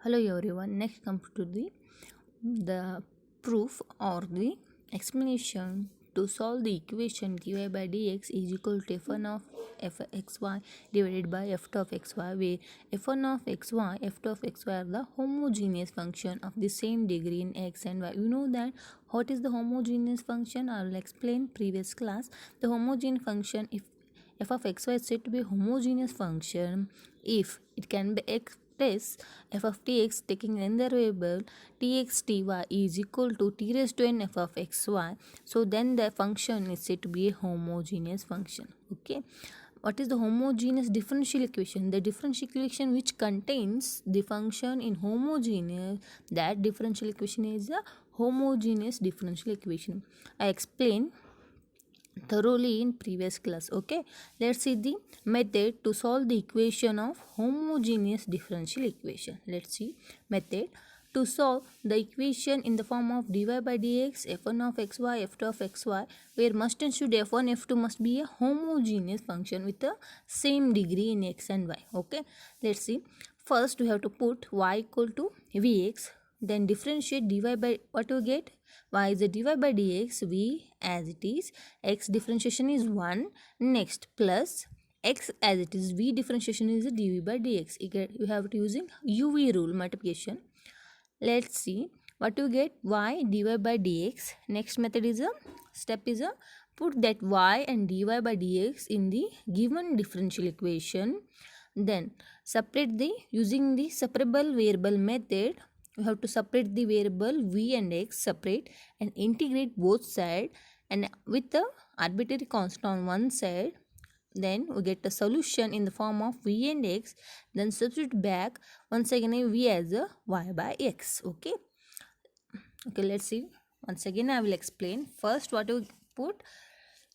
Hello everyone. Next comes to the proof or the explanation to solve the equation dy by dx is equal to f1 of fxy divided by f2 of xy, where f1 of xy, f2 of xy are the homogeneous function of the same degree in x and y. You know that what is the homogeneous function? I will explain previous class. The homogeneous function, if f of xy is said to be a homogeneous function if it can be expressed f of tx taking another variable tx ty is equal to t raised to n f of xy. So then the function is said to be a homogeneous function. Okay. What is the homogeneous differential equation? The differential equation which contains the function in homogeneous, that differential equation is a homogeneous differential equation. I explained thoroughly in previous class. Okay, let's see the method to solve the equation of homogeneous differential equation. Let's see method to solve the equation in the form of dy by dx f1 of xy f2 of xy, where must and should f1 f2 must be a homogeneous function with the same degree in x and y. Okay, let's see. First we have to put y equal to vx, then differentiate dy by what we get. Y is a dy by dx, v as it is, x differentiation is 1, next plus x as it is, v differentiation is a dv by dx. You have to using uv rule multiplication. Let's see what you get. Y dy by dx. Next method is a step is a put that y and dy by dx in the given differential equation, then separate the using the separable variable method. We have to separate the variable v and x separate and integrate both sides, and with the arbitrary constant on one side, then we get a solution in the form of v and x, then substitute back once again v as a y by x. Okay, let's see. Once again I will explain. First what you put,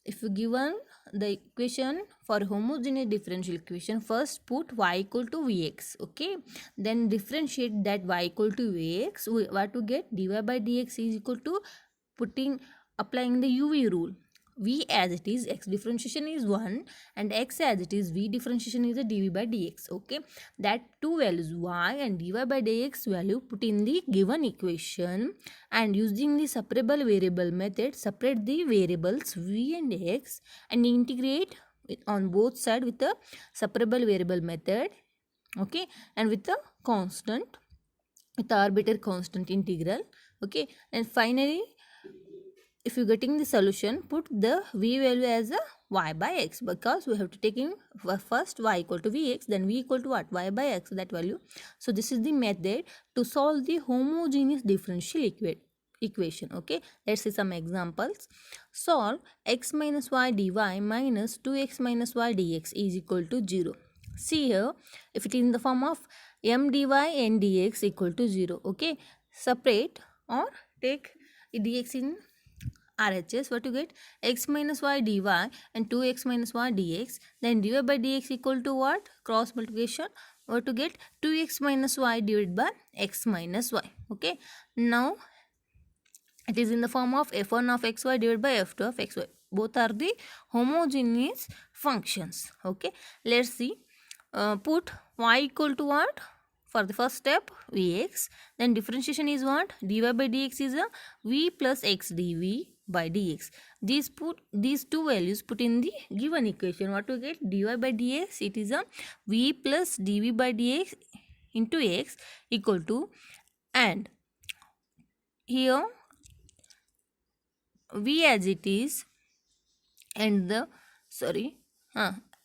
if you given the equation for homogeneous differential equation, first put y equal to vx. Okay, then differentiate that y equal to vx. What to get? Dy by dx is equal to applying the uv rule. V as it is, x differentiation is 1, and x as it is, v differentiation is a dv by dx. Okay, that two values y and dy by dx value put in the given equation, and using the separable variable method separate the variables v and x and integrate on both sides with the separable variable method. Okay, and with the constant, with the arbitrary constant integral. Okay, and finally if you're getting the solution, put the v value as a y by x, because we have to take in first y equal to vx, then v equal to what? Y by x, that value. So this is the method to solve the homogeneous differential equation. Okay, let's see some examples. Solve x minus y dy minus 2x minus y dx is equal to 0. See here, if it is in the form of m dy and dx equal to 0. Okay, separate or take dx in RHS. What you get? X minus y dy and 2x minus y dx. Then dy by dx equal to what? Cross multiplication. What to get? 2x minus y divided by x minus y. Okay. Now it is in the form of f1 of xy divided by f2 of xy. Both are the homogeneous functions. Okay. Let's see. Put y equal to what? For the first step, vx. Then differentiation is what? Dy by dx is a v plus x dv by dx. These two values put in the given equation. What we get? Dy by dx, it is a v plus dv by dx into x equal to, and here v as it is, and the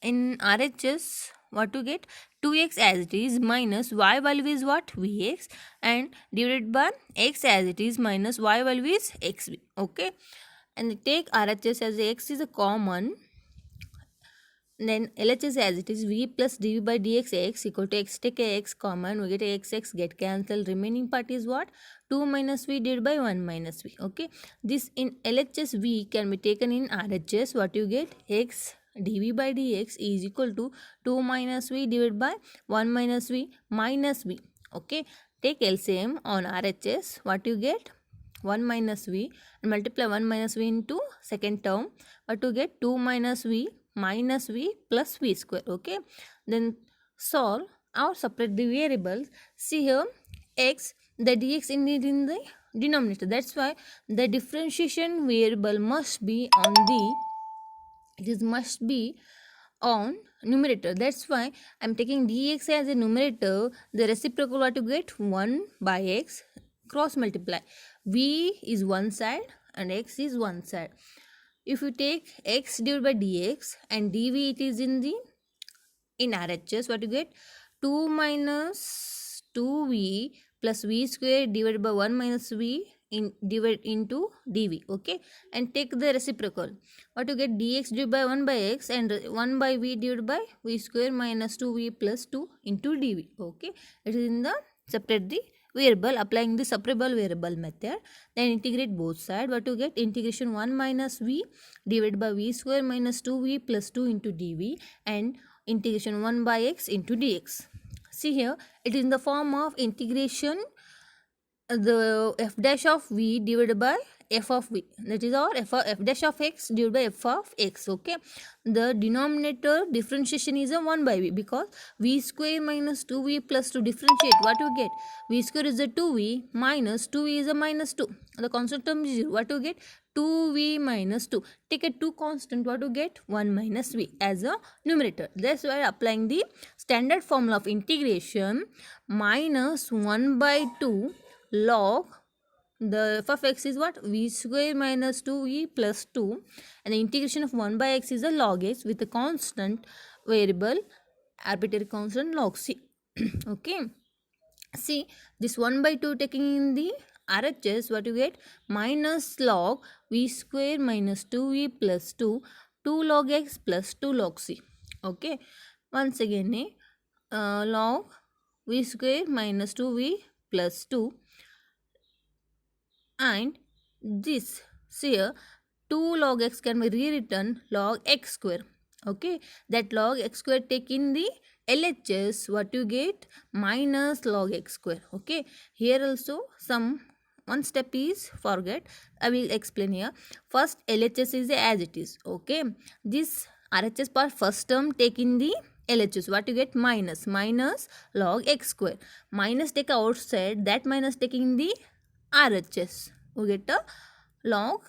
in RHS what to get? 2x as it is minus y value is what? Vx, and divided by x as it is minus y value is xv. Okay, and take RHS as x is a common, then LHS as it is v plus dv by dx x equal to x, take a x common, we get a x get cancelled, remaining part is what? 2 minus v divided by 1 minus v. Okay, this in LHS v can be taken in RHS. What you get? X dv by dx is equal to 2 minus v divided by 1 minus v minus v. Okay, take LCM on RHS. What you get? 1 minus v, and multiply 1 minus v into second term. What you get? 2 minus v minus v plus v square. Okay, then solve or separate the variables. See here, x, the dx in the denominator. That's why the differentiation variable must be on numerator. That's why I'm taking dx as a numerator. The reciprocal what to get 1 by x, cross multiply. V is one side and x is one side. If you take x divided by dx and dv, it is in RHS, what you get 2 minus 2v plus v square divided by 1 minus v divided into dv. Okay, and take the reciprocal. What you get dx divided by 1 by x and 1 by v divided by v square minus 2v plus 2 into dv. Okay, it is in the separate the variable, applying the separable variable method. Then integrate both sides. What you get integration 1 minus v divided by v square minus 2v plus 2 into dv and integration 1 by x into dx. See here, it is in the form of integration the f dash of v divided by f of v, that is our f dash of x divided by f of x. Okay, the denominator differentiation is a 1 by v, because v square minus 2v plus 2 differentiate, what you get v square is a 2v minus 2v is a minus 2, the constant term is 0. What you get 2v minus 2, take a 2 constant, what you get 1 minus v as a numerator. That's why applying the standard formula of integration minus 1 by 2 log the f of x is what v square minus 2v plus 2, and the integration of 1 by x is a log x with a constant variable, arbitrary constant log c. Okay, see this 1 by 2 taking in the RHS, what you get minus log v square minus 2v plus 2 log x plus 2 log c. Okay, once again log v square minus 2v plus 2, and this here 2 log x can be rewritten log x square. Okay, that log x square take in the LHS, what you get minus log x square. Okay, here also one step is forget, I will explain here. First LHS is as it is. Okay, this RHS part first term take in the LHS, what you get minus log x square, minus take outside, that minus taking the RHS, we get a log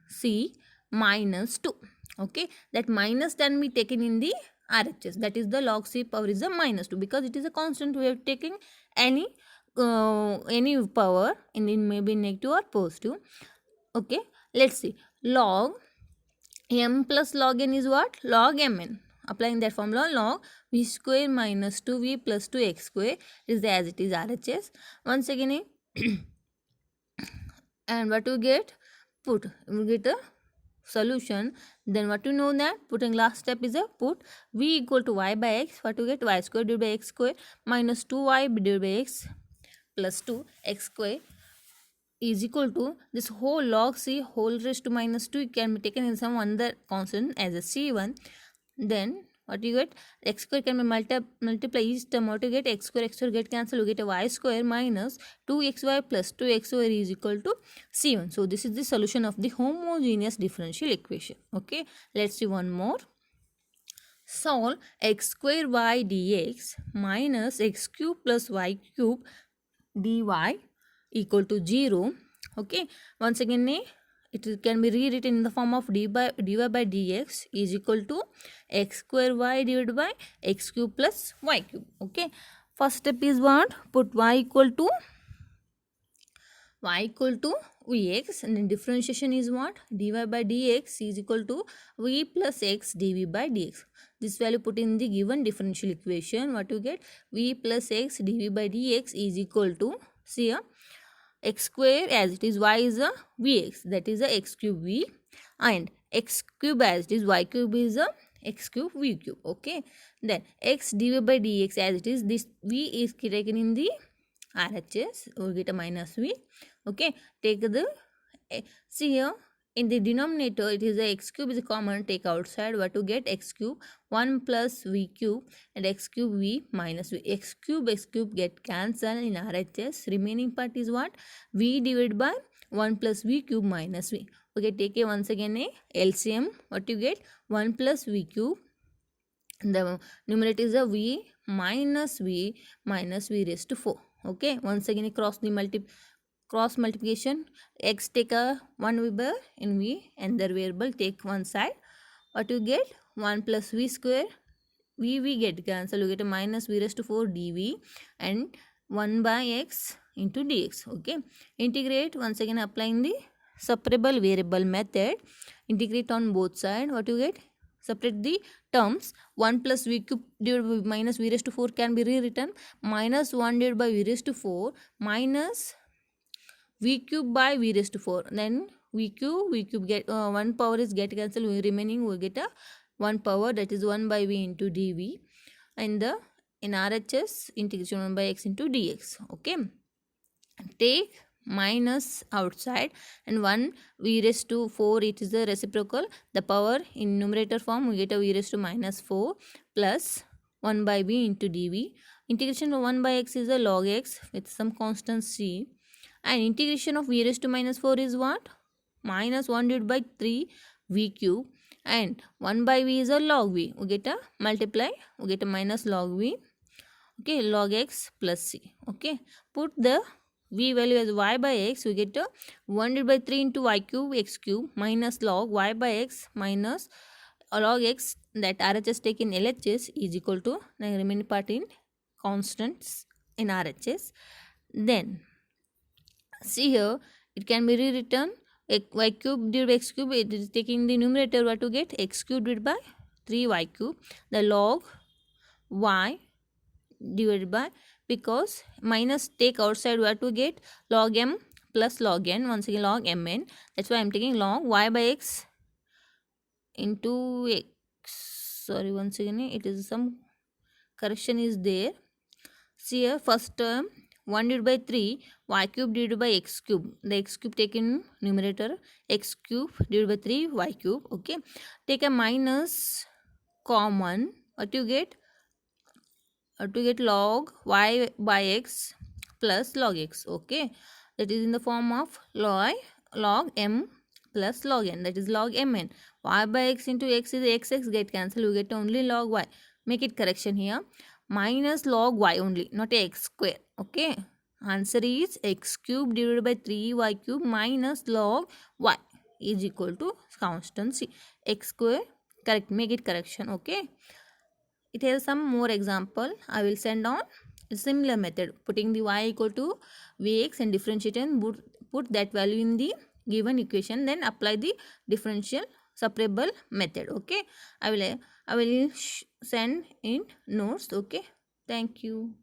c minus 2. Okay, that minus can be taken in the RHS, that is the log c power is a minus 2, because it is a constant. We have taken any power in it, may be negative or positive. Okay, let's see, log m plus log n is what log mn. Applying that formula, log v square minus 2v plus 2x square is as it is RHS. Once again and what you get we get a solution. Then what you know that putting last step is a put v equal to y by x, what you get y square divided by x square minus 2y divided by x plus 2 x square is equal to this whole log c whole raised to minus 2 can be taken in some other constant as a c1. Then what you get x square can be multiply each term. What you get x square get cancelled, you get a y square minus 2xy plus 2xy is equal to c1. So this is the solution of the homogeneous differential equation. Okay, let's see one more. Solve x square y dx minus x cube plus y cube dy equal to 0. Okay, once again it can be rewritten in the form of dy by dx is equal to x square y divided by x cube plus y cube. Okay, first step is what, put y equal to vx, and then differentiation is what, dy by dx is equal to v plus x dv by dx. This value put in the given differential equation, what you get v plus x dv by dx is equal to, see here, x square as it is, y is a vx, that is a x cube v, and x cube as it is, y cube is a x cube v cube. Okay, then x dv by dx as it is, this v is taken in the RHS, we get a minus v. Okay, take the see here in the denominator it is a x cube is a common, take outside, what to get x cube 1 plus v cube and x cube v minus v, x cube get cancelled in RHS, remaining part is what v divided by 1 plus v cube minus v. Okay, take a once again a LCM, what you get 1 plus v cube, the numerator is a v minus v raised to 4. Okay, once again cross multiplication. X take a one variable in v, and the variable take one side. What you get? 1 plus v square. We get cancel. You get a minus v raised to 4 dv and 1 by x into dx. Okay, integrate. Once again applying the separable variable method. Integrate on both sides. What you get? Separate the terms. 1 plus v cube divided by minus v raised to 4 can be rewritten. Minus 1 divided by v raised to 4 minus v cube by v raised to 4. Then v cube get 1 power is get cancelled. Remaining we get a 1 power, that is 1 by v into dv, and in RHS integration 1 by x into dx. Okay, take minus outside, and 1 v raised to 4, it is the reciprocal. The power in numerator form we get a v raised to minus 4 plus 1 by v into dv. Integration of 1 by x is a log x with some constant c, and integration of v raised to minus 4 is what? Minus 1 divided by 3 v cube, and 1 by v is a log v. We get a multiply, we get a minus log v. Okay, log x plus c. Okay, put the v value as y by x. We get a 1 divided by 3 into y cube x cube minus log y by x minus log x, that RHS take in LHS is equal to the remaining part in constants in RHS. Then see here, it can be rewritten y cube divided by x cube. It is taking the numerator. What to get? X cube divided by 3y cube. The log y divided by, because minus take outside, what to get? Log m plus log n. Once again log mn. That's why I am taking log y by x into x. Sorry, once again it is some correction is there. See here, first term 1 divided by 3 y cube divided by x cube. The x cube taken numerator, x cube divided by 3 y cube. Okay, take a minus common. What you get? To get log y by x plus log x. Okay, that is in the form of log m plus log n, that is log mn. Y by x into x is x get cancelled. You get only log y. Make it correction here. Minus log y only, not a x square. Okay, answer is x cube divided by 3y cube minus log y is equal to constant c. X square, correct, make it correction. Okay, it has some more example. I will send on a similar method, putting the y equal to vx and differentiate and put that value in the given equation, then apply the differential separable method. Okay, I will send in notes. Okay, thank you.